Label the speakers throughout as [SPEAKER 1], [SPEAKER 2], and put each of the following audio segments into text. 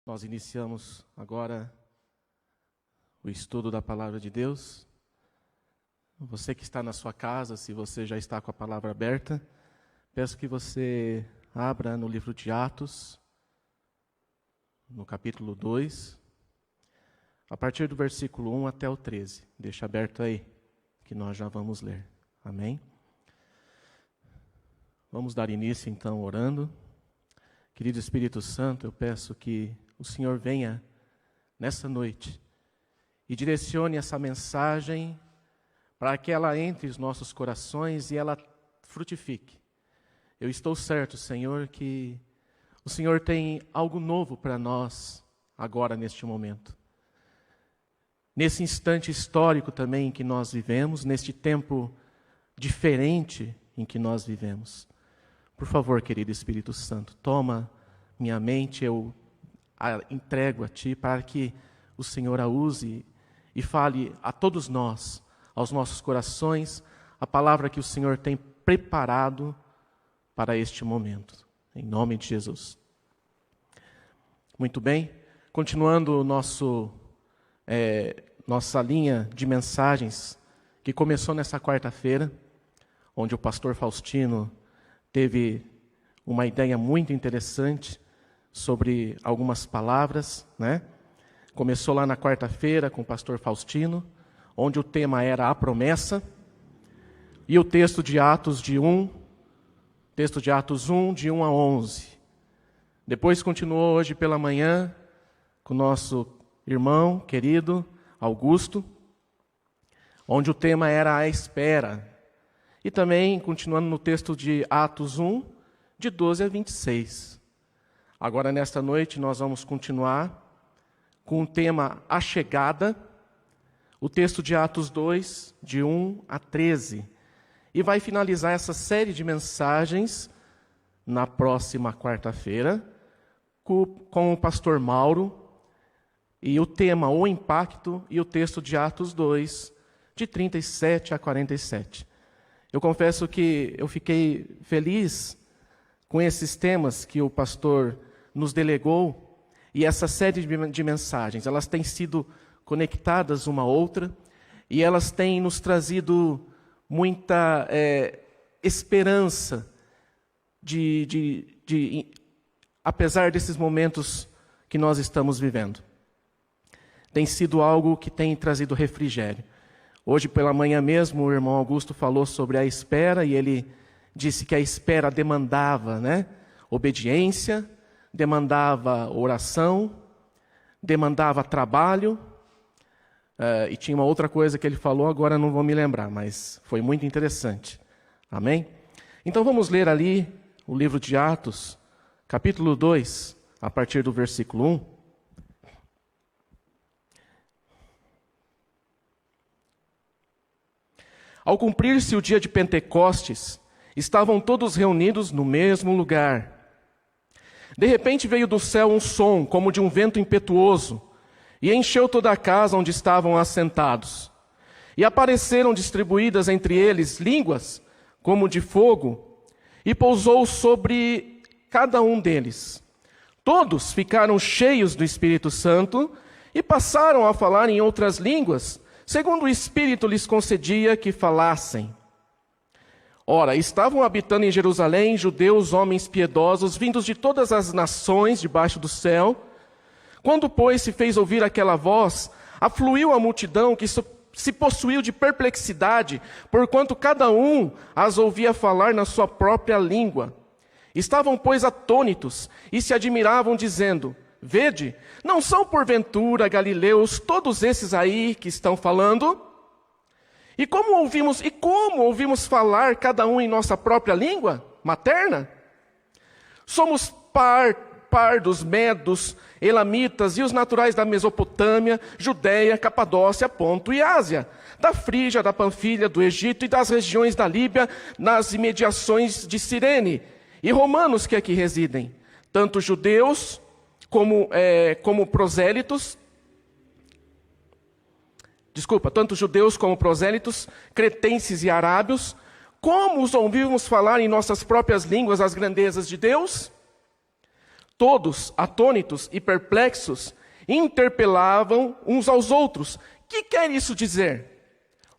[SPEAKER 1] Nós iniciamos agora o estudo da Palavra de Deus. Você que está na sua casa, se você já está com a palavra aberta, peço que você abra no livro de Atos, no capítulo 2, a partir do versículo 1 até o 13. Deixa aberto aí, que nós já vamos ler. Amém? Vamos dar início então orando. Querido Espírito Santo, eu peço que o Senhor venha nessa noite e direcione essa mensagem para que ela entre os nossos corações e ela frutifique. Eu estou certo, Senhor, que o Senhor tem algo novo para nós agora neste momento. Nesse instante histórico também em que nós vivemos, neste tempo diferente em que nós vivemos. Por favor, querido Espírito Santo, toma minha mente, eu a entrego a Ti para que o Senhor a use e fale a todos nós, aos nossos corações, a palavra que o Senhor tem preparado para este momento. Em nome de Jesus. Muito bem, continuando nossa linha de mensagens que começou nessa quarta-feira, onde o pastor Faustino teve uma ideia muito interessante sobre algumas palavras, né? Começou lá na quarta-feira com o pastor Faustino, onde o tema era a promessa, e o texto de Atos 1, de 1 a 11. Depois continuou hoje pela manhã com o nosso irmão querido Augusto, onde o tema era a espera. E também continuando no texto de Atos 1, de 12 a 26. Agora, nesta noite, nós vamos continuar com o tema A Chegada, o texto de Atos 2, de 1 a 13. E vai finalizar essa série de mensagens na próxima quarta-feira com o pastor Mauro, e o tema O Impacto e o texto de Atos 2, de 37 a 47. Eu confesso que eu fiquei feliz com esses temas que o pastor nos delegou, e essa série de mensagens, elas têm sido conectadas uma à outra, e elas têm nos trazido muita esperança, apesar desses momentos que nós estamos vivendo. Tem sido algo que tem trazido refrigério. Hoje pela manhã mesmo, o irmão Augusto falou sobre a espera, e ele disse que a espera demandava, obediência, demandava oração, demandava trabalho, e tinha uma outra coisa que ele falou, agora não vou me lembrar, mas foi muito interessante. Amém? Então vamos ler ali o livro de Atos, capítulo 2, a partir do versículo 1. Ao cumprir-se o dia de Pentecostes, estavam todos reunidos no mesmo lugar. De repente veio do céu um som, como de um vento impetuoso, e encheu toda a casa onde estavam assentados. E apareceram distribuídas entre eles línguas, como de fogo, e pousou sobre cada um deles. Todos ficaram cheios do Espírito Santo e passaram a falar em outras línguas, segundo o Espírito lhes concedia que falassem. Ora, estavam habitando em Jerusalém judeus, homens piedosos, vindos de todas as nações debaixo do céu. Quando, pois, se fez ouvir aquela voz, afluiu a multidão que se possuiu de perplexidade, porquanto cada um as ouvia falar na sua própria língua. Estavam, pois, atônitos e se admiravam, dizendo: Vede, não são porventura galileus todos esses aí que estão falando? E como ouvimos falar cada um em nossa própria língua materna? Somos pardos, medos, elamitas e os naturais da Mesopotâmia, Judéia, Capadócia, Ponto e Ásia, da Frígia, da Panfilha, do Egito e das regiões da Líbia, nas imediações de Cirene, e romanos que aqui residem, tanto judeus como prosélitos, tanto judeus como prosélitos, cretenses e arábios, como os ouvimos falar em nossas próprias línguas as grandezas de Deus? Todos, atônitos e perplexos, interpelavam uns aos outros: que quer isso dizer?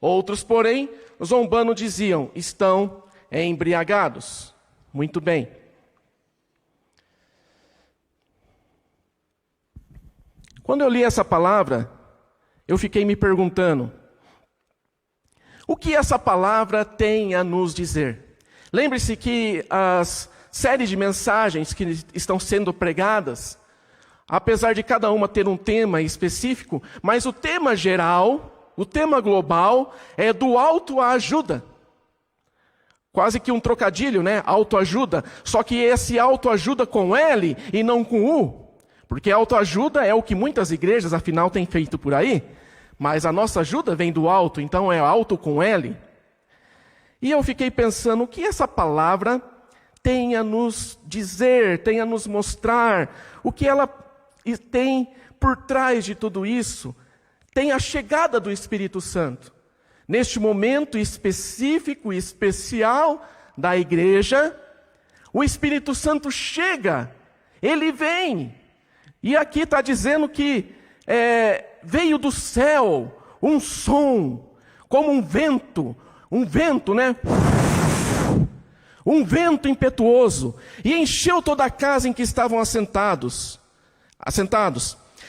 [SPEAKER 1] Outros, porém, zombando, diziam: estão embriagados. Muito bem. Quando eu li essa palavra, eu fiquei me perguntando: o que essa palavra tem a nos dizer? Lembre-se que as séries de mensagens que estão sendo pregadas, apesar de cada uma ter um tema específico, mas o tema geral, o tema global, é do autoajuda. Quase que um trocadilho, né? Autoajuda. Só que esse autoajuda com L e não com U. Porque autoajuda é o que muitas igrejas, afinal, têm feito por aí. Mas a nossa ajuda vem do alto, então é alto com L. E eu fiquei pensando, o que essa palavra tem a nos dizer, tem a nos mostrar? O que ela tem por trás de tudo isso? Tem a chegada do Espírito Santo. Neste momento específico e especial da igreja, o Espírito Santo chega, ele vem. E aqui está dizendo que veio do céu um som, como um vento, né? Um vento impetuoso, e encheu toda a casa em que estavam assentados.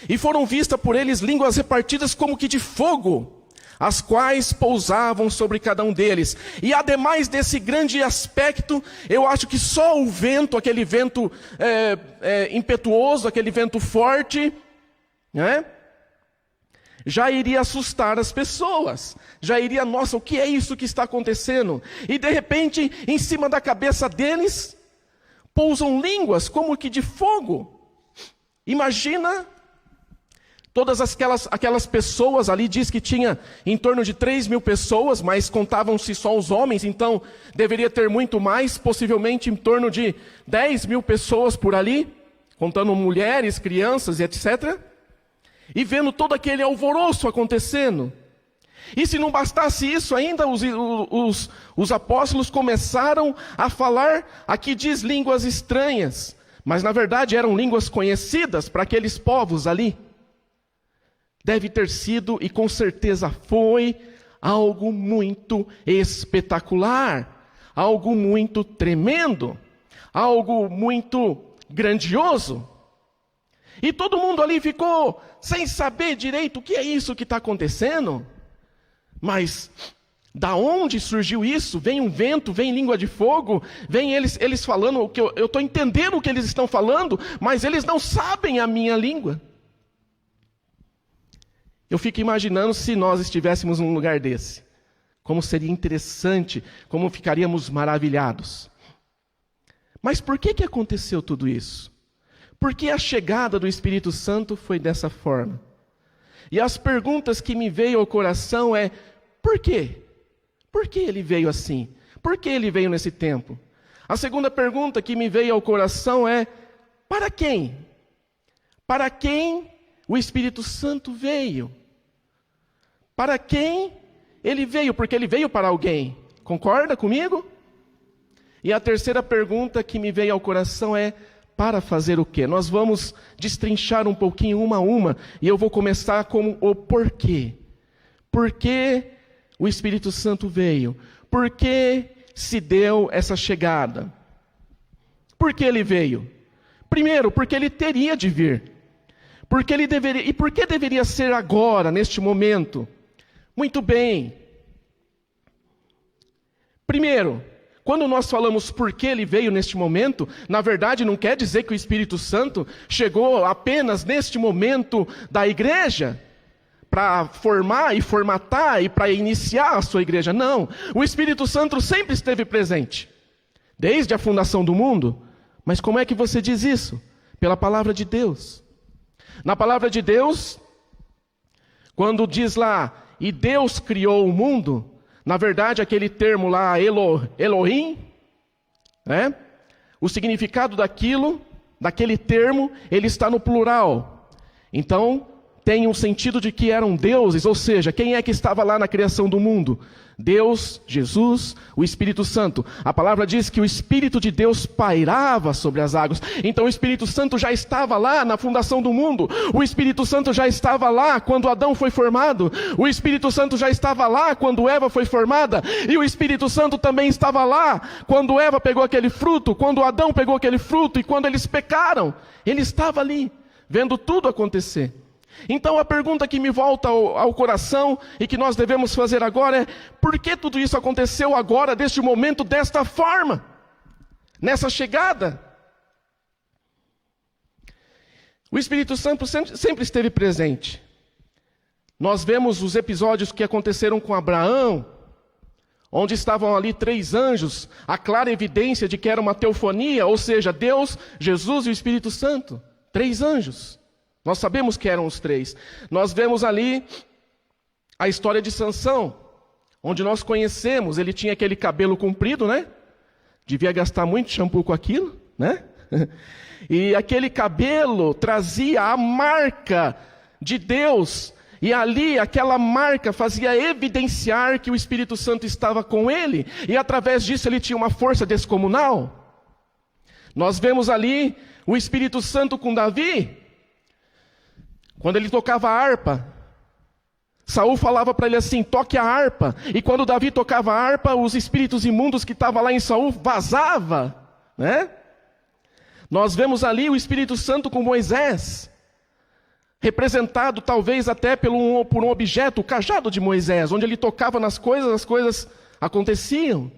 [SPEAKER 1] E foram vistas por eles línguas repartidas como que de fogo, as quais pousavam sobre cada um deles. E ademais desse grande aspecto, eu acho que só o vento, aquele vento impetuoso, aquele vento forte, né, já iria assustar as pessoas. Já iria, nossa, o que é isso que está acontecendo? E de repente, em cima da cabeça deles, pousam línguas como que de fogo. Imagina todas aquelas pessoas ali, diz que tinha em torno de 3.000 pessoas, mas contavam-se só os homens, então deveria ter muito mais, possivelmente em torno de 10.000 pessoas por ali, contando mulheres, crianças e etc. E vendo todo aquele alvoroço acontecendo. E se não bastasse isso ainda, os apóstolos começaram a falar, aqui diz línguas estranhas, mas na verdade eram línguas conhecidas para aqueles povos ali. Deve ter sido, e com certeza foi, algo muito espetacular, algo muito tremendo, algo muito grandioso. E todo mundo ali ficou sem saber direito o que é isso que está acontecendo. Mas da onde surgiu isso? Vem um vento, vem língua de fogo, vem eles falando, o que eu estou entendendo o que eles estão falando, mas eles não sabem a minha língua. Eu fico imaginando se nós estivéssemos num lugar desse. Como seria interessante, como ficaríamos maravilhados. Mas por que aconteceu tudo isso? Por que a chegada do Espírito Santo foi dessa forma? E as perguntas que me veio ao coração é: por quê? Por que ele veio assim? Por que ele veio nesse tempo? A segunda pergunta que me veio ao coração é: para quem? Para quem o Espírito Santo veio? Para quem ele veio? Porque ele veio para alguém. Concorda comigo? E a terceira pergunta que me veio ao coração é: para fazer o quê? Nós vamos destrinchar um pouquinho uma a uma, e eu vou começar com o porquê. Por que o Espírito Santo veio? Por que se deu essa chegada? Por que ele veio? Primeiro, porque ele teria de vir. Porque ele deveria, e por que deveria ser agora, neste momento? Muito bem. Primeiro, quando nós falamos por que ele veio neste momento, na verdade não quer dizer que o Espírito Santo chegou apenas neste momento da igreja, para formar e formatar e para iniciar a sua igreja. Não, o Espírito Santo sempre esteve presente, desde a fundação do mundo. Mas como é que você diz isso? Pela palavra de Deus. Na palavra de Deus, quando diz lá, e Deus criou o mundo, na verdade, aquele termo lá, Elohim, né? O significado daquele termo, ele está no plural. Então, tem um sentido de que eram deuses, ou seja, quem é que estava lá na criação do mundo? Deus, Jesus, o Espírito Santo. A palavra diz que o Espírito de Deus pairava sobre as águas. Então o Espírito Santo já estava lá na fundação do mundo. O Espírito Santo já estava lá quando Adão foi formado. O Espírito Santo já estava lá quando Eva foi formada. E o Espírito Santo também estava lá quando Eva pegou aquele fruto, quando Adão pegou aquele fruto e quando eles pecaram. Ele estava ali, vendo tudo acontecer. Então a pergunta que me volta ao coração e que nós devemos fazer agora é: por que tudo isso aconteceu agora, deste momento, desta forma? Nessa chegada? O Espírito Santo sempre esteve presente. Nós vemos os episódios que aconteceram com Abraão, onde estavam ali 3 anjos, a clara evidência de que era uma teofonia, ou seja, Deus, Jesus e o Espírito Santo. 3 anjos. Nós sabemos que eram os 3. Nós vemos ali a história de Sansão, onde nós conhecemos, ele tinha aquele cabelo comprido, né? Devia gastar muito shampoo com aquilo, né? E aquele cabelo trazia a marca de Deus. E ali, aquela marca fazia evidenciar que o Espírito Santo estava com ele. E através disso ele tinha uma força descomunal. Nós vemos ali o Espírito Santo com Davi. Quando ele tocava a harpa, Saul falava para ele assim: toque a harpa. E quando Davi tocava a harpa, os espíritos imundos que estavam lá em Saul vazavam, né? Nós vemos ali o Espírito Santo com Moisés, representado talvez até por um objeto, o cajado de Moisés, onde ele tocava nas coisas, as coisas aconteciam.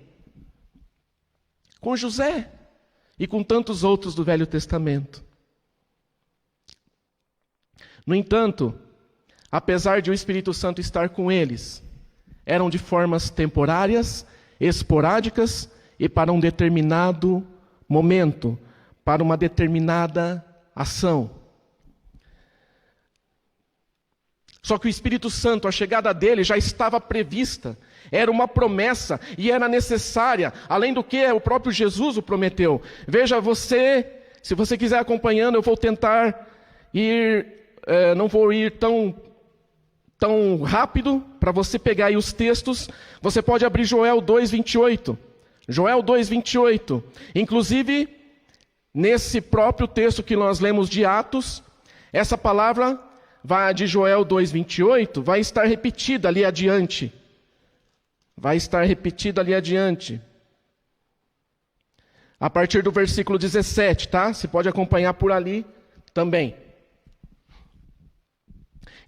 [SPEAKER 1] Com José e com tantos outros do Velho Testamento. No entanto, apesar de o Espírito Santo estar com eles, eram de formas temporárias, esporádicas e para um determinado momento, para uma determinada ação. Só que o Espírito Santo, a chegada dele já estava prevista, era uma promessa e era necessária, além do que o próprio Jesus o prometeu. Veja, se você quiser acompanhando, eu vou tentar ir... não vou ir tão rápido para você pegar aí os textos. Você pode abrir Joel 2:28. Joel 2:28. Inclusive, nesse próprio texto que nós lemos de Atos, essa palavra de Joel 2:28 vai estar repetida ali adiante. Vai estar repetida ali adiante. A partir do versículo 17, tá? Você pode acompanhar por ali também.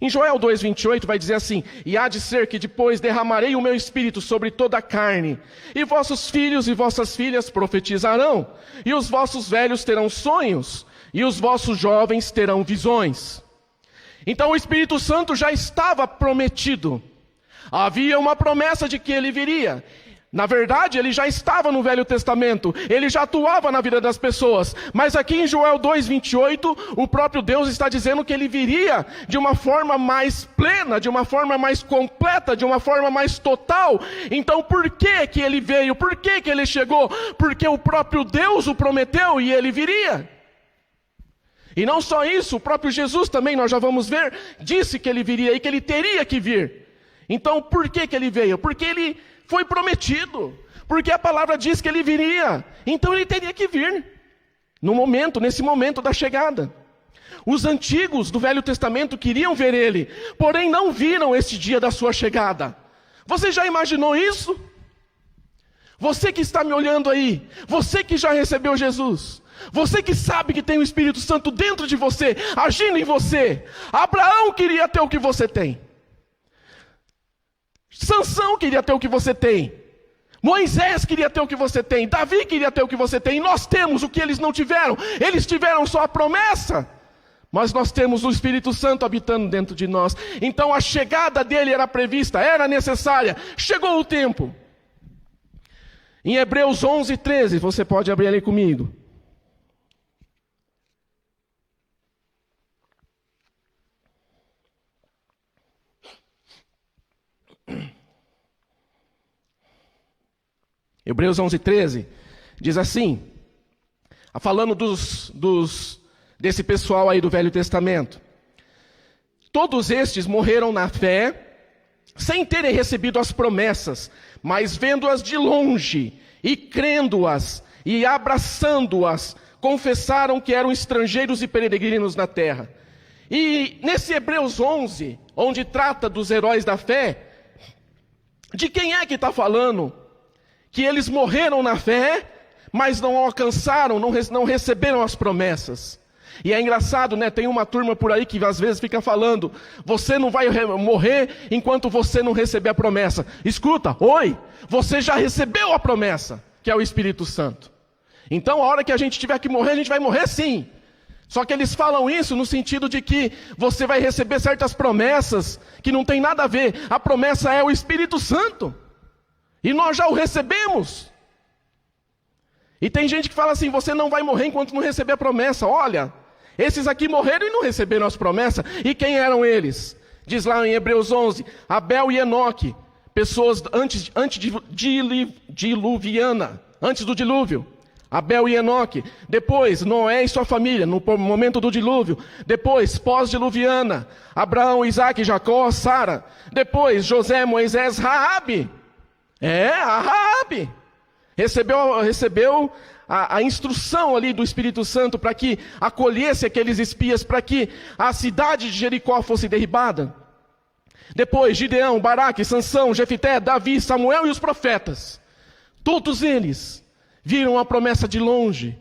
[SPEAKER 1] Em Joel 2:28 vai dizer assim: e há de ser que depois derramarei o meu espírito sobre toda a carne, e vossos filhos e vossas filhas profetizarão, e os vossos velhos terão sonhos, e os vossos jovens terão visões. Então o Espírito Santo já estava prometido. Havia uma promessa de que ele viria. Na verdade, ele já estava no Velho Testamento, ele já atuava na vida das pessoas. Mas aqui em Joel 2:28, o próprio Deus está dizendo que ele viria de uma forma mais plena, de uma forma mais completa, de uma forma mais total. Então por que que ele veio? Por que que ele chegou? Porque o próprio Deus o prometeu e ele viria. E não só isso, o próprio Jesus também, nós já vamos ver, disse que ele viria e que ele teria que vir. Então por que que ele veio? Porque ele foi prometido, porque a palavra diz que ele viria, então ele teria que vir, nesse momento da chegada. Os antigos do Velho Testamento queriam ver ele, porém não viram esse dia da sua chegada. Você já imaginou isso? Você que está me olhando aí, você que já recebeu Jesus, você que sabe que tem o Espírito Santo dentro de você, agindo em você. Abraão queria ter o que você tem. Sansão queria ter o que você tem. Moisés queria ter o que você tem. Davi queria ter o que você tem. E nós temos o que eles não tiveram. Eles tiveram só a promessa. Mas nós temos o Espírito Santo habitando dentro de nós. Então a chegada dele era prevista, era necessária. Chegou o tempo. Em Hebreus 11:13, você pode abrir ali comigo. Hebreus 11:13 diz assim, falando desse pessoal aí do Velho Testamento: Todos estes morreram na fé, sem terem recebido as promessas, mas vendo-as de longe, e crendo-as, e abraçando-as, confessaram que eram estrangeiros e peregrinos na terra. E nesse Hebreus 11, onde trata dos heróis da fé, de quem é que está falando? Que eles morreram na fé, mas não alcançaram, não receberam as promessas. E é engraçado, né? Tem uma turma por aí que às vezes fica falando: você não vai morrer enquanto você não receber a promessa. Escuta, oi, você já recebeu a promessa, que é o Espírito Santo. Então a hora que a gente tiver que morrer, a gente vai morrer sim. Só que eles falam isso no sentido de que você vai receber certas promessas que não tem nada a ver. A promessa é o Espírito Santo. E nós já o recebemos. E tem gente que fala assim: você não vai morrer enquanto não receber a promessa. Olha, esses aqui morreram e não receberam as promessas. E quem eram eles? Diz lá em Hebreus 11, Abel e Enoque, pessoas antes diluviana, antes do dilúvio. Abel e Enoque. Depois, Noé e sua família, no momento do dilúvio. Depois, pós-diluviana, Abraão, Isaac, Jacó, Sara. Depois, José, Moisés, Raabe. A Raabe. Recebeu a instrução ali do Espírito Santo para que acolhesse aqueles espias, para que a cidade de Jericó fosse derribada. Depois, Gideão, Baraque, Sansão, Jefité, Davi, Samuel e os profetas. Todos eles viram a promessa de longe,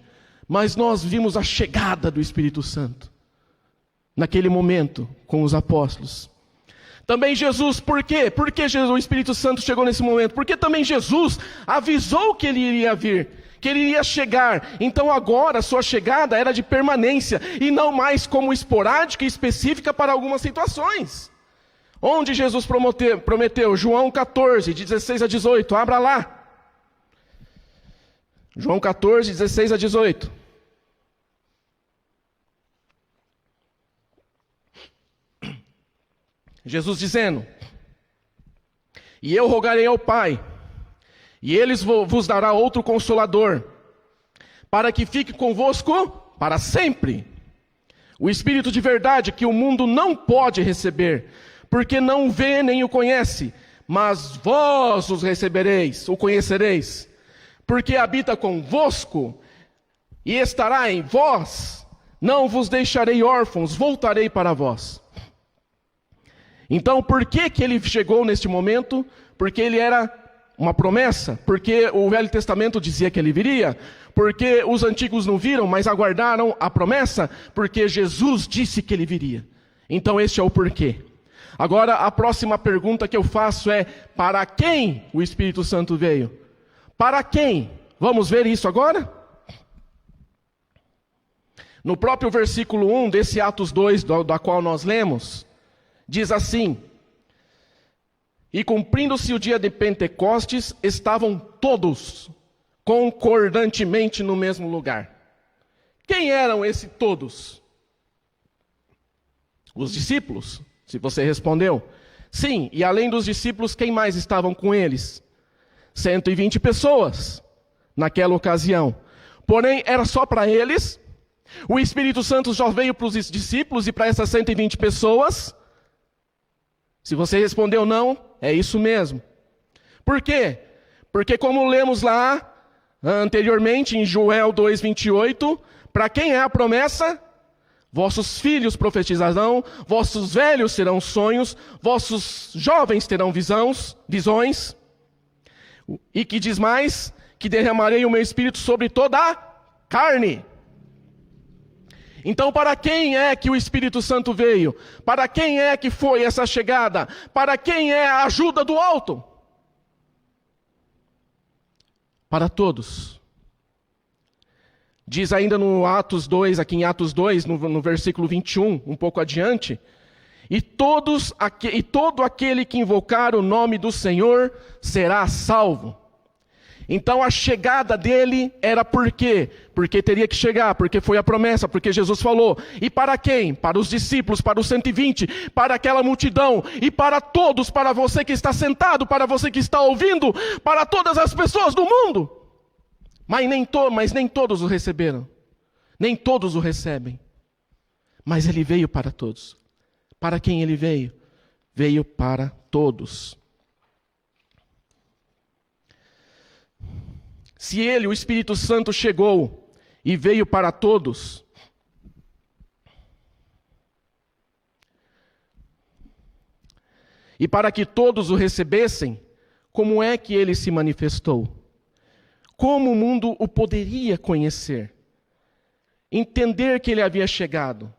[SPEAKER 1] mas nós vimos a chegada do Espírito Santo naquele momento com os apóstolos. Também Jesus, por quê? Por que o Espírito Santo chegou nesse momento? Porque também Jesus avisou que ele iria vir, que ele iria chegar. Então agora a sua chegada era de permanência e não mais como esporádica e específica para algumas situações. Onde Jesus prometeu? João 14, de 16 a 18, abra lá. João 14, 16 a 18. Jesus dizendo: e eu rogarei ao Pai, e Ele vos dará outro Consolador, para que fique convosco para sempre. O Espírito de verdade que o mundo não pode receber, porque não o vê nem o conhece, mas vós os recebereis, o conhecereis, porque habita convosco e estará em vós. Não vos deixarei órfãos, voltarei para vós. Então, por que ele chegou neste momento? Porque ele era uma promessa, porque o Velho Testamento dizia que ele viria, porque os antigos não viram, mas aguardaram a promessa, porque Jesus disse que ele viria. Então, este é o porquê. Agora, a próxima pergunta que eu faço é: para quem o Espírito Santo veio? Para quem? Vamos ver isso agora? No próprio versículo 1 desse Atos 2, da qual nós lemos, diz assim: e cumprindo-se o dia de Pentecostes, estavam todos concordantemente no mesmo lugar. Quem eram esses todos? Os discípulos, se você respondeu. Sim, e além dos discípulos, quem mais estavam com eles? 120 pessoas naquela ocasião. Porém, era só para eles. O Espírito Santo já veio para os discípulos e para essas 120 pessoas. Se você respondeu não, é isso mesmo. Por quê? Porque como lemos lá anteriormente em Joel 2:28, para quem é a promessa? Vossos filhos profetizarão, vossos velhos terão sonhos, vossos jovens terão visões. E que diz mais? Que derramarei o meu Espírito sobre toda a carne. Então, para quem é que o Espírito Santo veio? Para quem é que foi essa chegada? Para quem é a ajuda do alto? Para todos. Diz ainda no Atos 2, aqui em Atos 2, no versículo 21, um pouco adiante: e todo aquele que invocar o nome do Senhor será salvo. Então a chegada dele era por quê? Porque teria que chegar, porque foi a promessa, porque Jesus falou. E para quem? Para os discípulos, para os 120, para aquela multidão, e para todos, para você que está sentado, para você que está ouvindo, para todas as pessoas do mundo. Mas nem todos o receberam, nem todos o recebem. Mas ele veio para todos. Para quem ele veio? Veio para todos. Se ele, o Espírito Santo, chegou e veio para todos, e para que todos o recebessem, como é que ele se manifestou? Como o mundo o poderia conhecer? Entender que ele havia chegado?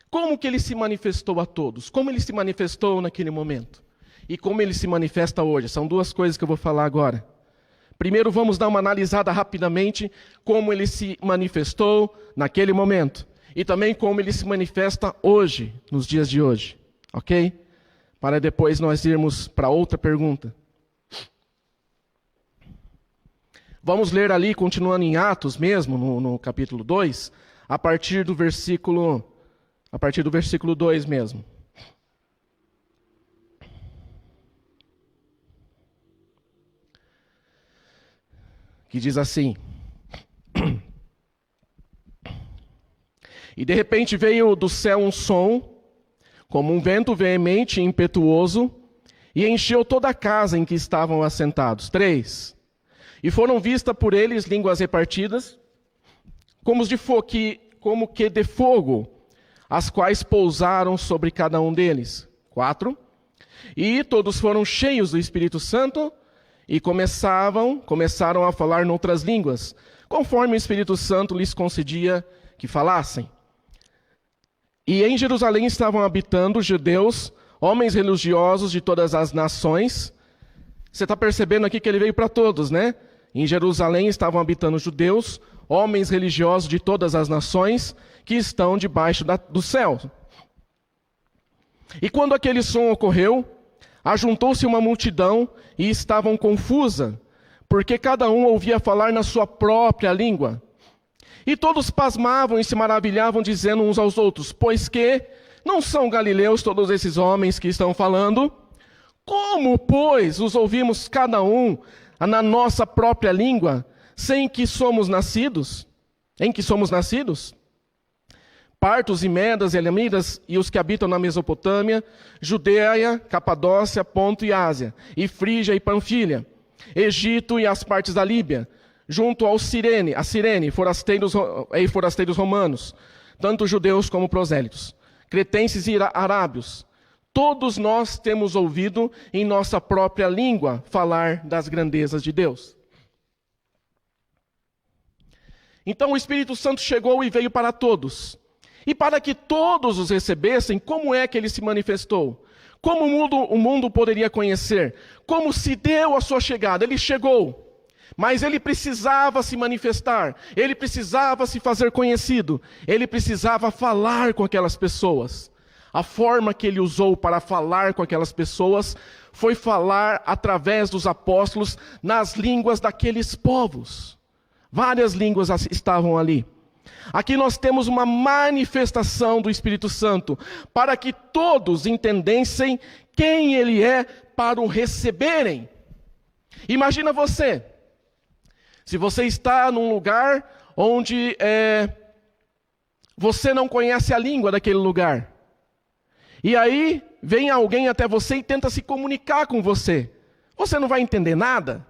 [SPEAKER 1] Como que ele se manifestou a todos? Como ele se manifestou naquele momento? E como ele se manifesta hoje? São duas coisas que eu vou falar agora. Primeiro vamos dar uma analisada rapidamente como ele se manifestou naquele momento. E também como ele se manifesta hoje, nos dias de hoje. Ok? Para depois nós irmos para outra pergunta. Vamos ler ali, continuando em Atos mesmo, no capítulo 2, a partir do versículo 2 mesmo. Que diz assim: E de repente veio do céu um som, como um vento veemente e impetuoso, e encheu toda a casa em que estavam assentados. 3. E foram vistas por eles línguas repartidas, como que de fogo, as quais pousaram sobre cada um deles. 4. E todos foram cheios do Espírito Santo, e começaram a falar noutras línguas, conforme o Espírito Santo lhes concedia que falassem. E em Jerusalém estavam habitando judeus, homens religiosos de todas as nações. Você está percebendo aqui que ele veio para todos, né? Em Jerusalém estavam habitando judeus, homens religiosos de todas as nações, que estão debaixo do céu. E quando aquele som ocorreu, ajuntou-se uma multidão e estavam confusa, porque cada um ouvia falar na sua própria língua. E todos pasmavam e se maravilhavam, dizendo uns aos outros: pois que não são galileus todos esses homens que estão falando? Como, pois, os ouvimos cada um na nossa própria língua, em que somos nascidos? Partos e medas e elamitas e os que habitam na Mesopotâmia, Judeia, Capadócia, Ponto e Ásia, e Frígia e Panfilha, Egito e as partes da Líbia, junto a Cirene, forasteiros romanos, tanto judeus como prosélitos, cretenses e arábios. Todos nós temos ouvido em nossa própria língua falar das grandezas de Deus. Então o Espírito Santo chegou e veio para todos. E para que todos os recebessem, como é que ele se manifestou? Como o mundo poderia conhecer? Como se deu a sua chegada? Ele chegou, mas ele precisava se manifestar, ele precisava se fazer conhecido, ele precisava falar com aquelas pessoas. A forma que ele usou para falar com aquelas pessoas foi falar através dos apóstolos nas línguas daqueles povos. Várias línguas estavam ali. Aqui nós temos uma manifestação do Espírito Santo, para que todos entendessem quem ele é para o receberem. Imagina você, se você está num lugar onde você não conhece a língua daquele lugar, e aí vem alguém até você e tenta se comunicar com você, você não vai entender nada.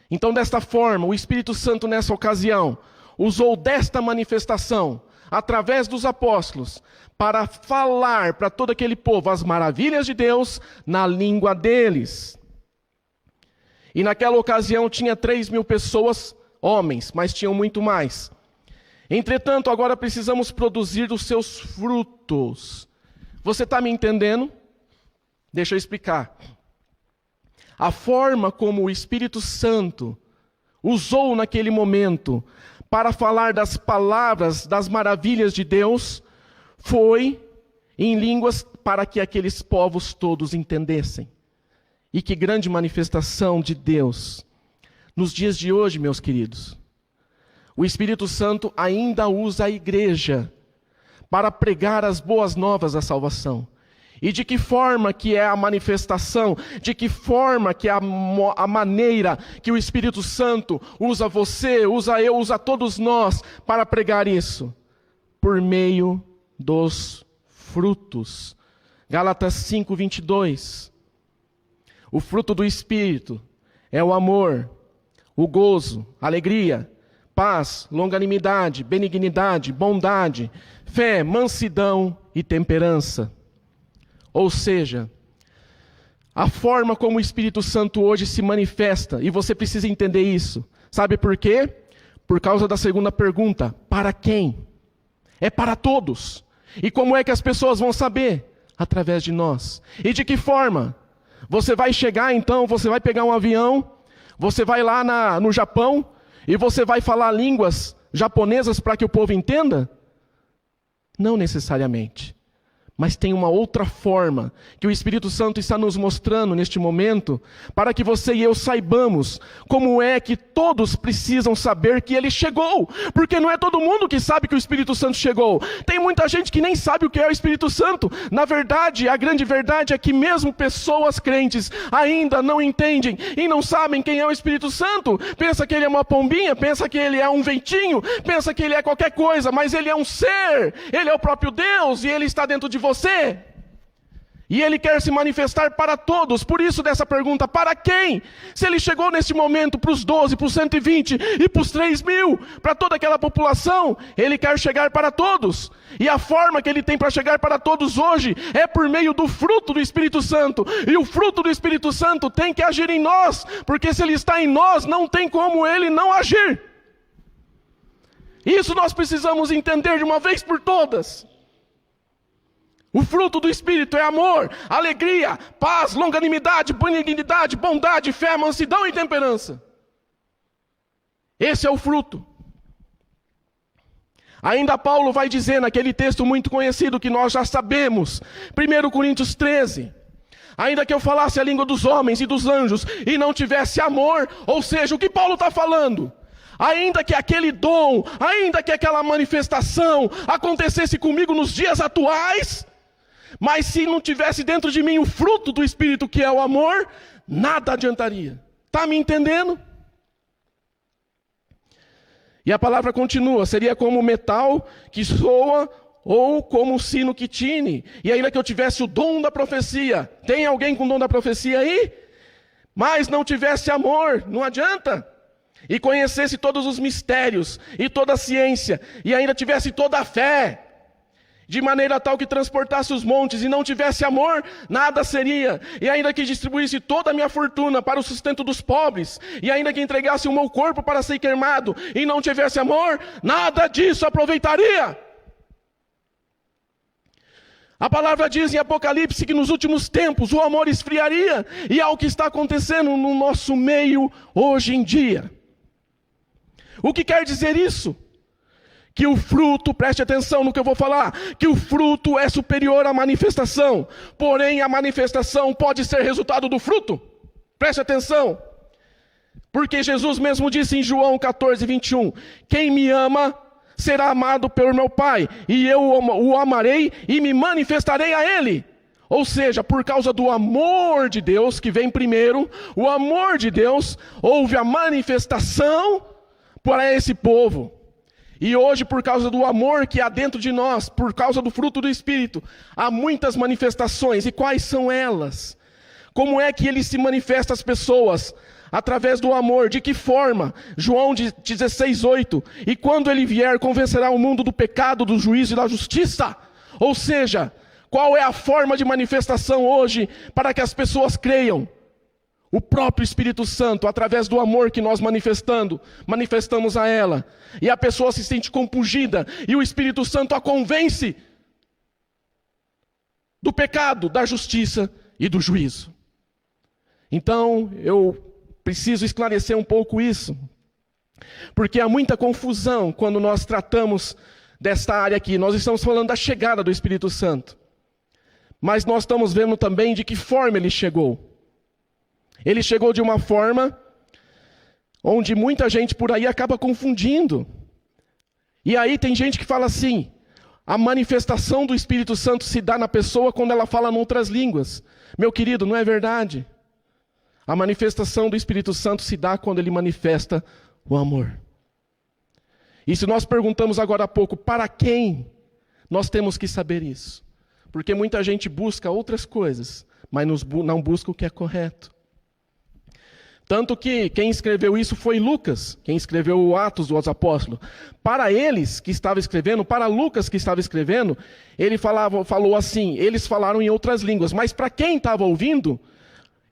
[SPEAKER 1] Então, desta forma, o Espírito Santo nessa ocasião usou desta manifestação, através dos apóstolos, para falar para todo aquele povo as maravilhas de Deus na língua deles. E naquela ocasião tinha 3.000 pessoas, homens, mas tinham muito mais. Entretanto, agora precisamos produzir os seus frutos. Você está me entendendo? Deixa eu explicar. A forma como o Espírito Santo usou naquele momento para falar das palavras, das maravilhas de Deus, foi em línguas para que aqueles povos todos entendessem. E que grande manifestação de Deus. Nos dias de hoje, meus queridos, o Espírito Santo ainda usa a igreja para pregar as boas novas da salvação. E de que forma que é a manifestação, de que forma que é a maneira que o Espírito Santo usa você, usa eu, usa todos nós para pregar isso? Por meio dos frutos. Gálatas 5:22. O fruto do Espírito é o amor, o gozo, alegria, paz, longanimidade, benignidade, bondade, fé, mansidão e temperança. Ou seja, a forma como o Espírito Santo hoje se manifesta, e você precisa entender isso. Sabe por quê? Por causa da segunda pergunta: para quem? É para todos. E como é que as pessoas vão saber? Através de nós. E de que forma? Você vai chegar então, você vai pegar um avião, você vai lá no Japão, e você vai falar línguas japonesas para que o povo entenda? Não necessariamente. Mas tem uma outra forma que o Espírito Santo está nos mostrando neste momento, para que você e eu saibamos como é que todos precisam saber que Ele chegou. Porque não é todo mundo que sabe que o Espírito Santo chegou. Tem muita gente que nem sabe o que é o Espírito Santo. Na verdade, a grande verdade é que mesmo pessoas crentes ainda não entendem e não sabem quem é o Espírito Santo. Pensa que Ele é uma pombinha, pensa que Ele é um ventinho, pensa que Ele é qualquer coisa, mas Ele é um ser, Ele é o próprio Deus e Ele está dentro de você. E Ele quer se manifestar para todos. Por isso dessa pergunta: para quem? Se Ele chegou neste momento para os 12, para os 120 e para os 3.000, para toda aquela população, Ele quer chegar para todos. E a forma que Ele tem para chegar para todos hoje é por meio do fruto do Espírito Santo. E o fruto do Espírito Santo tem que agir em nós, porque se Ele está em nós, não tem como Ele não agir. Isso nós precisamos entender de uma vez por todas. O fruto do Espírito é amor, alegria, paz, longanimidade, benignidade, bondade, fé, mansidão e temperança. Esse é o fruto. Ainda Paulo vai dizer naquele texto muito conhecido que nós já sabemos, 1 Coríntios 13. Ainda que eu falasse a língua dos homens e dos anjos e não tivesse amor, ou seja, o que Paulo está falando? Ainda que aquele dom, ainda que aquela manifestação acontecesse comigo nos dias atuais, mas se não tivesse dentro de mim o fruto do Espírito, que é o amor, nada adiantaria. Está me entendendo? E a palavra continua: seria como metal que soa ou como um sino que tine. E ainda que eu tivesse o dom da profecia, tem alguém com dom da profecia aí? Mas não tivesse amor, não adianta. E conhecesse todos os mistérios e toda a ciência, e ainda tivesse toda a fé, de maneira tal que transportasse os montes, e não tivesse amor, nada seria. E ainda que distribuísse toda a minha fortuna para o sustento dos pobres, e ainda que entregasse o meu corpo para ser queimado, e não tivesse amor, nada disso aproveitaria. A palavra diz em Apocalipse que nos últimos tempos o amor esfriaria, e é o que está acontecendo no nosso meio hoje em dia. O que quer dizer isso? Que o fruto, preste atenção no que eu vou falar, que o fruto é superior à manifestação, porém a manifestação pode ser resultado do fruto. Preste atenção, porque Jesus mesmo disse em João 14:21, quem me ama será amado pelo meu Pai, e eu o amarei e me manifestarei a Ele. Ou seja, por causa do amor de Deus, que vem primeiro, o amor de Deus, houve a manifestação para esse povo. E hoje, por causa do amor que há dentro de nós, por causa do fruto do Espírito, há muitas manifestações. E quais são elas? Como é que ele se manifesta às pessoas? Através do amor. De que forma? João 16:8. E quando ele vier, convencerá o mundo do pecado, do juízo e da justiça. Ou seja, qual é a forma de manifestação hoje para que as pessoas creiam? O próprio Espírito Santo, através do amor que nós manifestamos a ela. E a pessoa se sente compungida, e o Espírito Santo a convence do pecado, da justiça e do juízo. Então, eu preciso esclarecer um pouco isso, porque há muita confusão quando nós tratamos desta área aqui. Nós estamos falando da chegada do Espírito Santo, mas nós estamos vendo também de que forma ele chegou. Ele chegou de uma forma onde muita gente por aí acaba confundindo. E aí tem gente que fala assim, a manifestação do Espírito Santo se dá na pessoa quando ela fala em outras línguas. Meu querido, não é verdade. A manifestação do Espírito Santo se dá quando ele manifesta o amor. E se nós perguntamos agora há pouco, para quem? Nós temos que saber isso. Porque muita gente busca outras coisas, mas não busca o que é correto. Tanto que quem escreveu isso foi Lucas, quem escreveu o Atos dos Apóstolos. Para eles que estava escrevendo, para Lucas que estava escrevendo, ele falou assim, eles falaram em outras línguas, mas para quem estava ouvindo,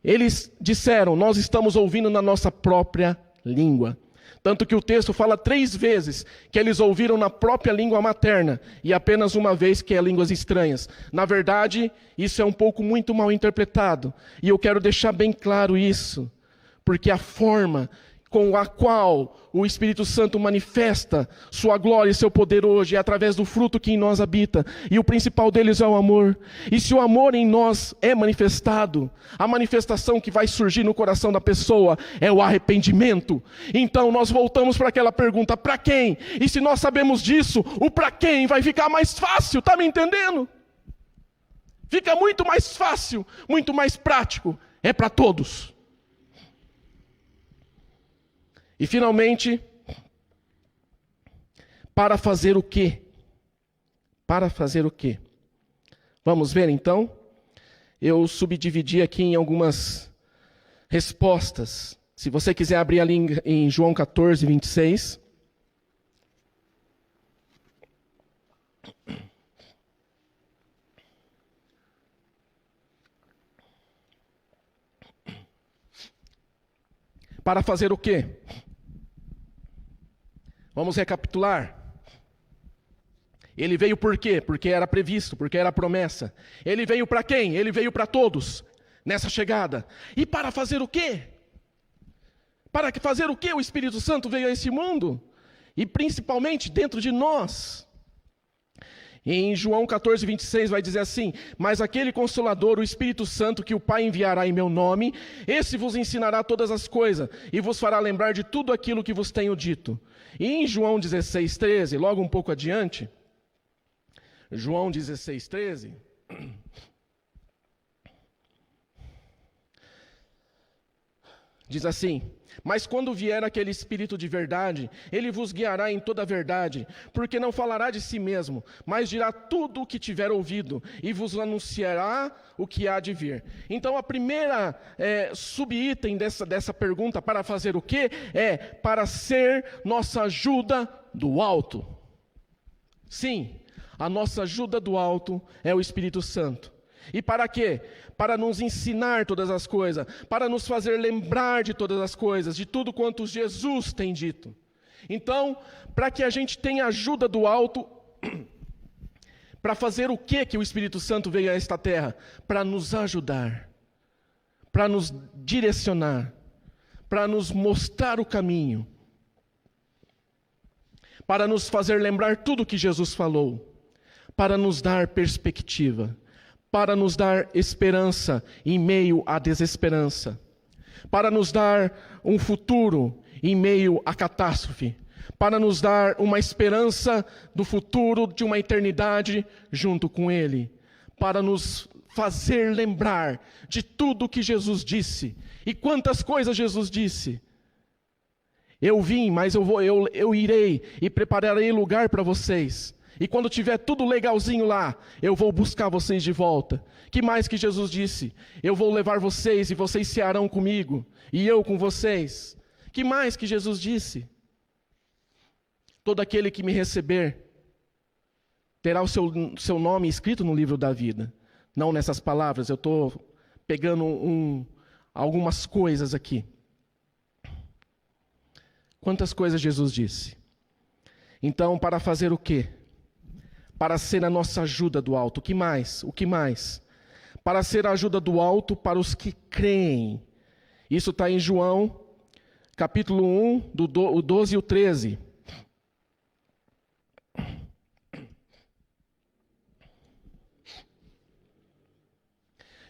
[SPEAKER 1] eles disseram, nós estamos ouvindo na nossa própria língua. Tanto que o texto fala 3 vezes que eles ouviram na própria língua materna e apenas uma vez que é línguas estranhas. Na verdade, isso é um pouco muito mal interpretado. E eu quero deixar bem claro isso. Porque a forma com a qual o Espírito Santo manifesta sua glória e seu poder hoje é através do fruto que em nós habita. E o principal deles é o amor. E se o amor em nós é manifestado, a manifestação que vai surgir no coração da pessoa é o arrependimento. Então nós voltamos para aquela pergunta, para quem? E se nós sabemos disso, o para quem vai ficar mais fácil, tá me entendendo? Fica muito mais fácil, muito mais prático. É para todos. E finalmente, para fazer o quê? Para fazer o quê? Vamos ver então? Eu subdividi aqui em algumas respostas. Se você quiser abrir ali em João 14, 26. Para fazer o quê? Vamos recapitular. Ele veio por quê? Porque era previsto, porque era promessa. Ele veio para quem? Ele veio para todos, nessa chegada. E para fazer o quê? Para fazer o quê o Espírito Santo veio a esse mundo? E principalmente dentro de nós. Em João 14, 26 vai dizer assim, mas aquele Consolador, o Espírito Santo, que o Pai enviará em meu nome, esse vos ensinará todas as coisas, e vos fará lembrar de tudo aquilo que vos tenho dito. E em João 16, 13, logo um pouco adiante, João 16, 13, diz assim, mas quando vier aquele Espírito de verdade, ele vos guiará em toda a verdade, porque não falará de si mesmo, mas dirá tudo o que tiver ouvido, e vos anunciará o que há de vir. Então a primeira subitem dessa pergunta, para fazer o quê? É para ser nossa ajuda do alto. Sim, a nossa ajuda do alto é o Espírito Santo. E para quê? Para nos ensinar todas as coisas, para nos fazer lembrar de todas as coisas, de tudo quanto Jesus tem dito. Então, para que a gente tenha ajuda do alto, para fazer o que o Espírito Santo veio a esta terra? Para nos ajudar, para nos direcionar, para nos mostrar o caminho, para nos fazer lembrar tudo o que Jesus falou, para nos dar perspectiva, para nos dar esperança em meio à desesperança, para nos dar um futuro em meio à catástrofe, para nos dar uma esperança do futuro de uma eternidade junto com Ele, para nos fazer lembrar de tudo que Jesus disse. E quantas coisas Jesus disse. Eu vim, mas eu irei e prepararei lugar para vocês. E quando tiver tudo legalzinho lá, eu vou buscar vocês de volta. Que mais que Jesus disse? Eu vou levar vocês e vocês cearão comigo, e eu com vocês. Que mais que Jesus disse? Todo aquele que me receber terá o seu nome escrito no livro da vida. Não nessas palavras, eu estou pegando algumas coisas aqui. Quantas coisas Jesus disse? Então, para fazer o quê? Para ser a nossa ajuda do alto. O que mais? O que mais? Para ser a ajuda do alto para os que creem. Isso está em João, capítulo 1, o 12 e o 13.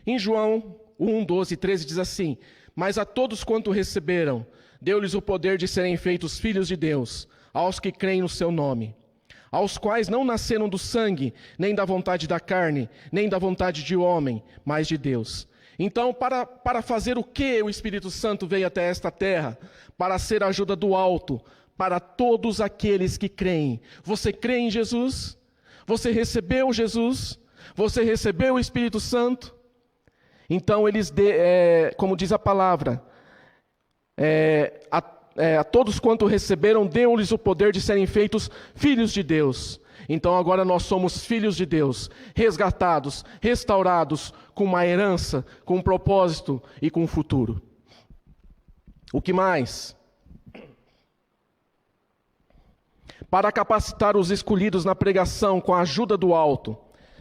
[SPEAKER 1] Em João 1, 12 e 13 diz assim, mas a todos quanto receberam, deu-lhes o poder de serem feitos filhos de Deus, aos que creem no seu nome, aos quais não nasceram do sangue, nem da vontade da carne, nem da vontade de homem, mas de Deus. Então, para fazer o que o Espírito Santo veio até esta terra? Para ser a ajuda do alto, para todos aqueles que creem. Você crê em Jesus? Você recebeu Jesus? Você recebeu o Espírito Santo? Então eles, como diz a palavra, a todos quanto receberam, deu-lhes o poder de serem feitos filhos de Deus. Então agora nós somos filhos de Deus, resgatados, restaurados, com uma herança, com um propósito e com um futuro. O que mais? Para capacitar os escolhidos na pregação com a ajuda do alto.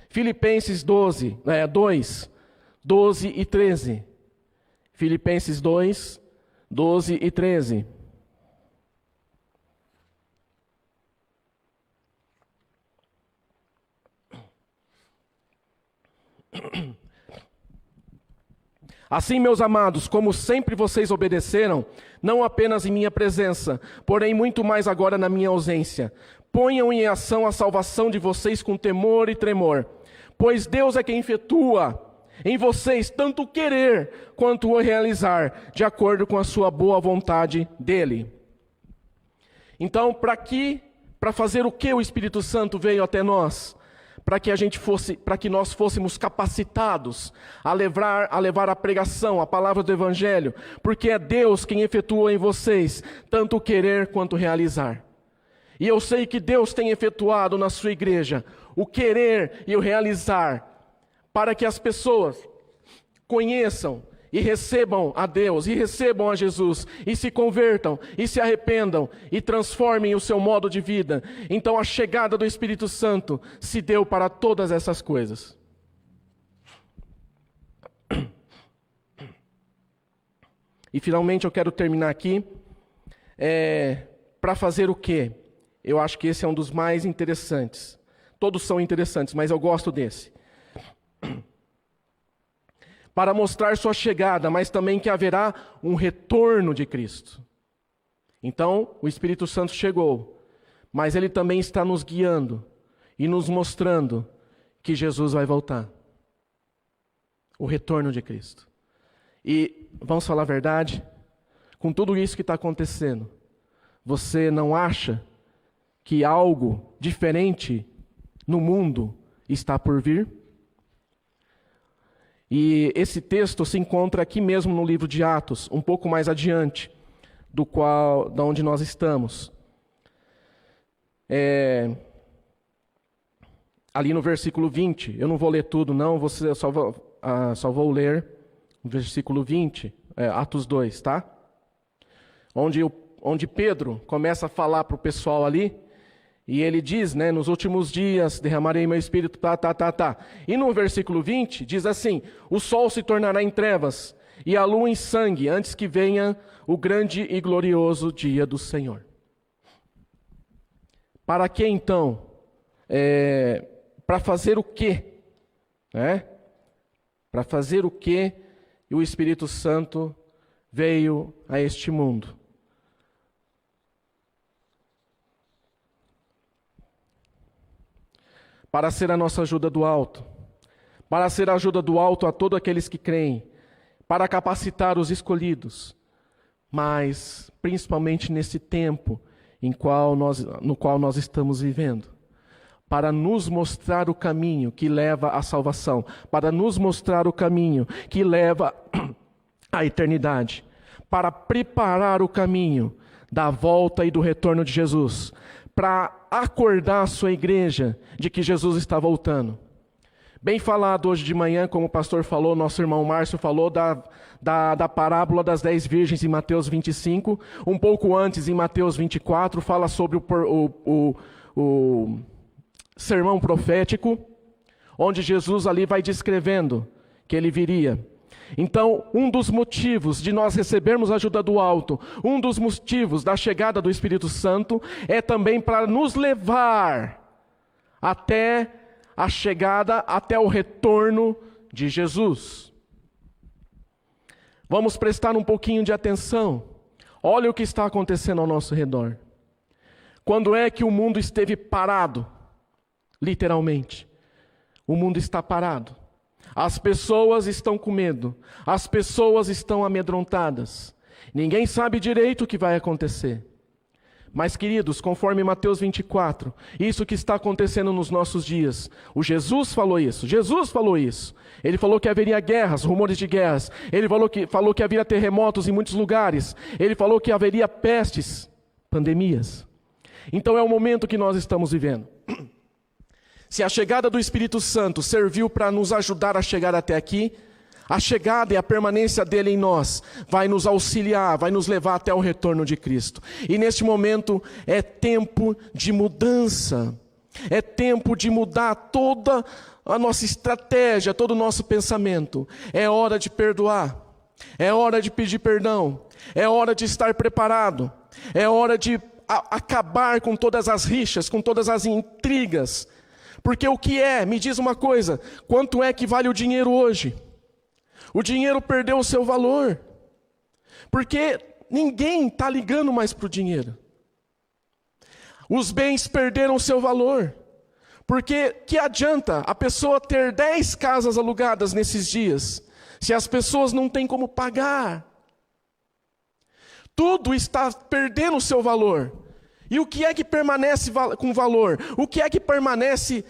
[SPEAKER 1] Filipenses 2, 12 e 13. Filipenses 2, 12 e 13. Assim, meus amados, como sempre vocês obedeceram, não apenas em minha presença, porém muito mais agora na minha ausência, ponham em ação a salvação de vocês com temor e tremor, pois Deus é quem efetua em vocês tanto o querer quanto o realizar, de acordo com a sua boa vontade dele. Então, para fazer o que o Espírito Santo veio até nós? Para que nós fôssemos capacitados a levar a pregação, a palavra do Evangelho, porque é Deus quem efetua em vocês tanto o querer quanto o realizar. E eu sei que Deus tem efetuado na sua igreja o querer e o realizar, para que as pessoas conheçam e recebam a Deus, e recebam a Jesus, e se convertam, e se arrependam, e transformem o seu modo de vida. Então a chegada do Espírito Santo se deu para todas essas coisas. E finalmente eu quero terminar aqui, para fazer o quê? Eu acho que esse é um dos mais interessantes. Todos são interessantes, mas eu gosto desse. Para mostrar sua chegada, mas também que haverá um retorno de Cristo. Então, o Espírito Santo chegou, mas ele também está nos guiando e nos mostrando que Jesus vai voltar. O retorno de Cristo. E, vamos falar a verdade, com tudo isso que está acontecendo, você não acha que algo diferente no mundo está por vir? E esse texto se encontra aqui mesmo no livro de Atos, um pouco mais adiante da onde nós estamos. Ali no versículo 20, eu não vou ler tudo não, eu só vou ler o versículo 20, Atos 2, tá? Onde Pedro começa a falar para o pessoal ali, e ele diz, né, nos últimos dias derramarei meu espírito, E no versículo 20 diz assim, o sol se tornará em trevas e a lua em sangue, antes que venha o grande e glorioso dia do Senhor. Para que então? Para fazer o quê? Para fazer o quê o Espírito Santo veio a este mundo? Para ser a nossa ajuda do alto, para ser a ajuda do alto a todos aqueles que creem, para capacitar os escolhidos, mas principalmente nesse tempo no qual nós estamos vivendo, para nos mostrar o caminho que leva à salvação, para nos mostrar o caminho que leva à eternidade, para preparar o caminho da volta e do retorno de Jesus, para acordar a sua igreja de que Jesus está voltando. Bem falado hoje de manhã, como o pastor falou, nosso irmão Márcio falou da parábola das 10 virgens em Mateus 25. Um pouco antes, em Mateus 24, fala sobre o sermão profético, onde Jesus ali vai descrevendo que ele viria. Então, um dos motivos de nós recebermos a ajuda do alto, um dos motivos da chegada do Espírito Santo, é também para nos levar até a chegada, até o retorno de Jesus. Vamos prestar um pouquinho de atenção. Olha o que está acontecendo ao nosso redor. Quando é que o mundo esteve parado? Literalmente. O mundo está parado. As pessoas estão com medo. As pessoas estão amedrontadas. Ninguém sabe direito o que vai acontecer. Mas, queridos, conforme Mateus 24, isso que está acontecendo nos nossos dias, o Jesus falou isso, Ele falou que haveria guerras, rumores de guerras. Ele falou que haveria terremotos em muitos lugares. Ele falou que haveria pestes, pandemias. Então é o momento que nós estamos vivendo. Se a chegada do Espírito Santo serviu para nos ajudar a chegar até aqui, a chegada e a permanência dele em nós vai nos auxiliar, vai nos levar até o retorno de Cristo. E neste momento é tempo de mudança, é tempo de mudar toda a nossa estratégia, todo o nosso pensamento. É hora de perdoar, é hora de pedir perdão, é hora de estar preparado, é hora de acabar com todas as rixas, com todas as intrigas. Porque me diz uma coisa, quanto é que vale o dinheiro hoje? O dinheiro perdeu o seu valor, porque ninguém está ligando mais para o dinheiro. Os bens perderam o seu valor, porque que adianta a pessoa ter 10 casas alugadas nesses dias, se as pessoas não têm como pagar? Tudo está perdendo o seu valor. E o que é que permanece com valor? O que é que permanece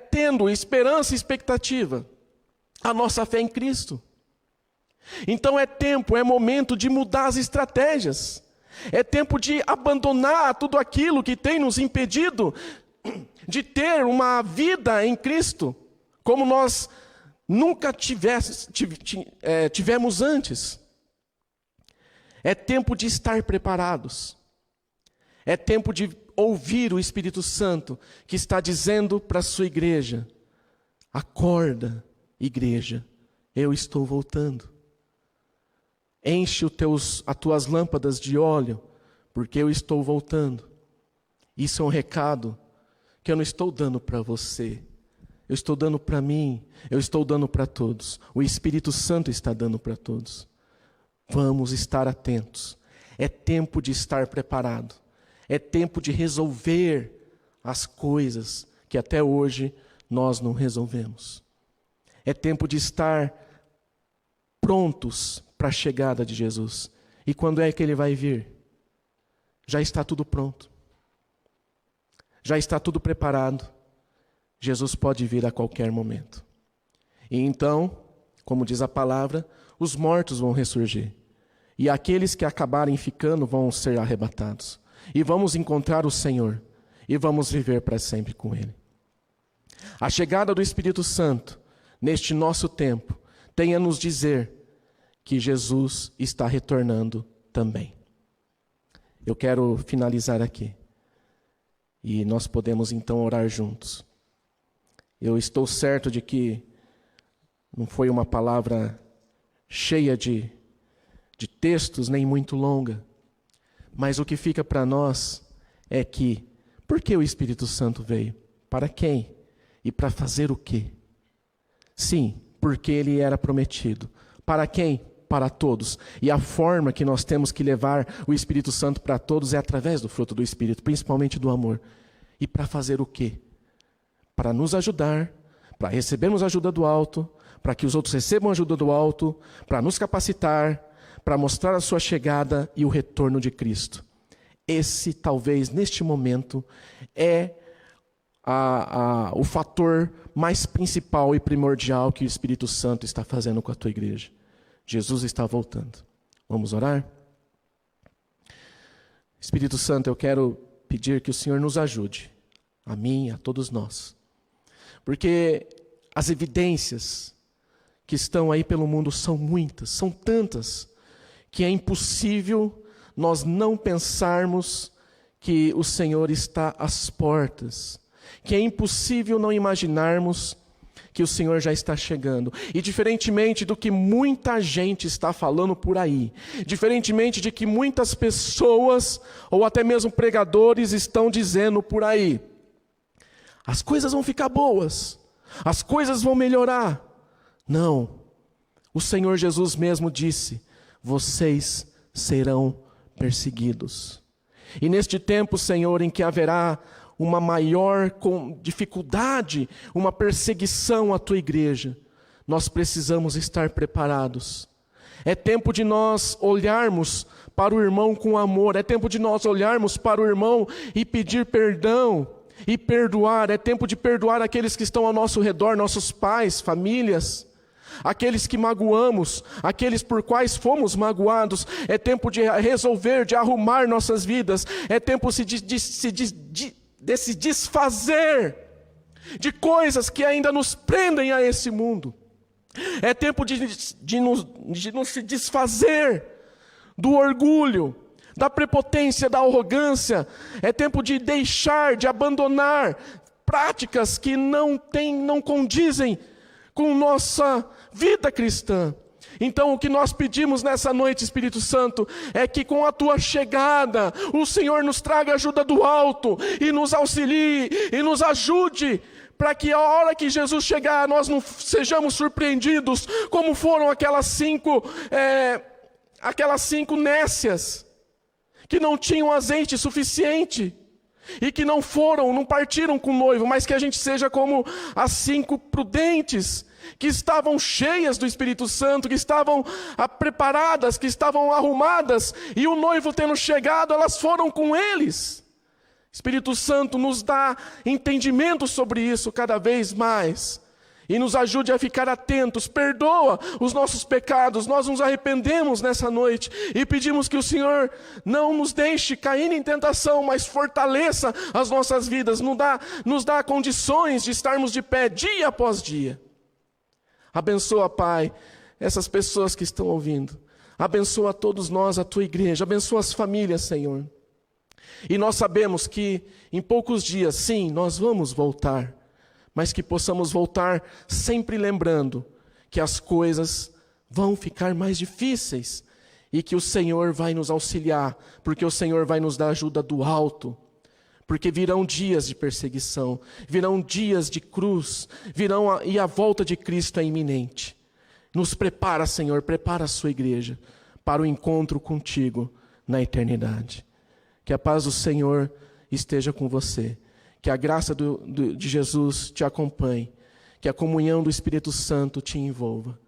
[SPEAKER 1] tendo esperança e expectativa? A nossa fé em Cristo. Então é momento de mudar as estratégias. É tempo de abandonar tudo aquilo que tem nos impedido de ter uma vida em Cristo, como nós nunca tivemos antes. É tempo de estar preparados. É tempo de ouvir o Espírito Santo que está dizendo para a sua igreja: acorda, igreja, eu estou voltando. Enche as tuas lâmpadas de óleo, porque eu estou voltando. Isso é um recado que eu não estou dando para você. Eu estou dando para mim, eu estou dando para todos. O Espírito Santo está dando para todos. Vamos estar atentos. É tempo de estar preparado. É tempo de resolver as coisas que até hoje nós não resolvemos. É tempo de estar prontos para a chegada de Jesus. E quando é que Ele vai vir? Já está tudo pronto. Já está tudo preparado. Jesus pode vir a qualquer momento. E então, como diz a palavra, os mortos vão ressurgir. E aqueles que acabarem ficando vão ser arrebatados. E vamos encontrar o Senhor. E vamos viver para sempre com Ele. A chegada do Espírito Santo, neste nosso tempo, tem a nos dizer que Jesus está retornando também. Eu quero finalizar aqui. E nós podemos então orar juntos. Eu estou certo de que não foi uma palavra cheia de textos, nem muito longa. Mas o que fica para nós é que, por que o Espírito Santo veio? Para quem? E para fazer o quê? Sim, porque ele era prometido. Para quem? Para todos. E a forma que nós temos que levar o Espírito Santo para todos é através do fruto do Espírito, principalmente do amor. E para fazer o quê? Para nos ajudar, para recebermos ajuda do alto, para que os outros recebam ajuda do alto, para nos capacitar, para mostrar a sua chegada e o retorno de Cristo. Esse, talvez, neste momento, é o fator mais principal e primordial que o Espírito Santo está fazendo com a tua igreja. Jesus está voltando. Vamos orar? Espírito Santo, eu quero pedir que o Senhor nos ajude, a mim, a todos nós. Porque as evidências que estão aí pelo mundo são muitas, são tantas, que é impossível nós não pensarmos que o Senhor está às portas, que é impossível não imaginarmos que o Senhor já está chegando. E diferentemente do que muita gente está falando por aí, diferentemente de que muitas pessoas, ou até mesmo pregadores estão dizendo por aí, as coisas vão ficar boas, as coisas vão melhorar. Não, o Senhor Jesus mesmo disse: vocês serão perseguidos. E neste tempo, Senhor, em que haverá uma maior dificuldade, uma perseguição à tua igreja, nós precisamos estar preparados. É tempo de nós olharmos para o irmão com amor. É tempo de nós olharmos para o irmão e pedir perdão e perdoar. É tempo de perdoar aqueles que estão ao nosso redor, nossos pais, famílias, aqueles que magoamos, aqueles por quais fomos magoados. É tempo de resolver, de arrumar nossas vidas. É tempo de se desfazer de coisas que ainda nos prendem a esse mundo. É tempo de nos se desfazer do orgulho, da prepotência, da arrogância. É tempo de deixar, de abandonar práticas que não condizem com nossa vida cristã. Então o que nós pedimos nessa noite, Espírito Santo, é que com a tua chegada, o Senhor nos traga ajuda do alto e nos auxilie e nos ajude, para que a hora que Jesus chegar, nós não sejamos surpreendidos, como foram aquelas cinco nécias, que não tinham azeite suficiente, e que não partiram com o noivo, mas que a gente seja como as 5 prudentes, que estavam cheias do Espírito Santo, que estavam preparadas, que estavam arrumadas, e o noivo tendo chegado, elas foram com eles. Espírito Santo, nos dá entendimento sobre isso cada vez mais, e nos ajude a ficar atentos. Perdoa os nossos pecados. Nós nos arrependemos nessa noite e pedimos que o Senhor não nos deixe cair em tentação, mas fortaleça as nossas vidas, nos dá condições de estarmos de pé dia após dia. Abençoa, Pai, essas pessoas que estão ouvindo. Abençoa todos nós, a tua igreja. Abençoa as famílias, Senhor. E nós sabemos que em poucos dias, sim, nós vamos voltar, mas que possamos voltar sempre lembrando que as coisas vão ficar mais difíceis e que o Senhor vai nos auxiliar, porque o Senhor vai nos dar ajuda do alto, porque virão dias de perseguição, virão dias de cruz, e a volta de Cristo é iminente. Nos prepara, Senhor, prepara a sua igreja para o encontro contigo na eternidade. Que a paz do Senhor esteja com você. Que a graça de Jesus te acompanhe. Que a comunhão do Espírito Santo te envolva.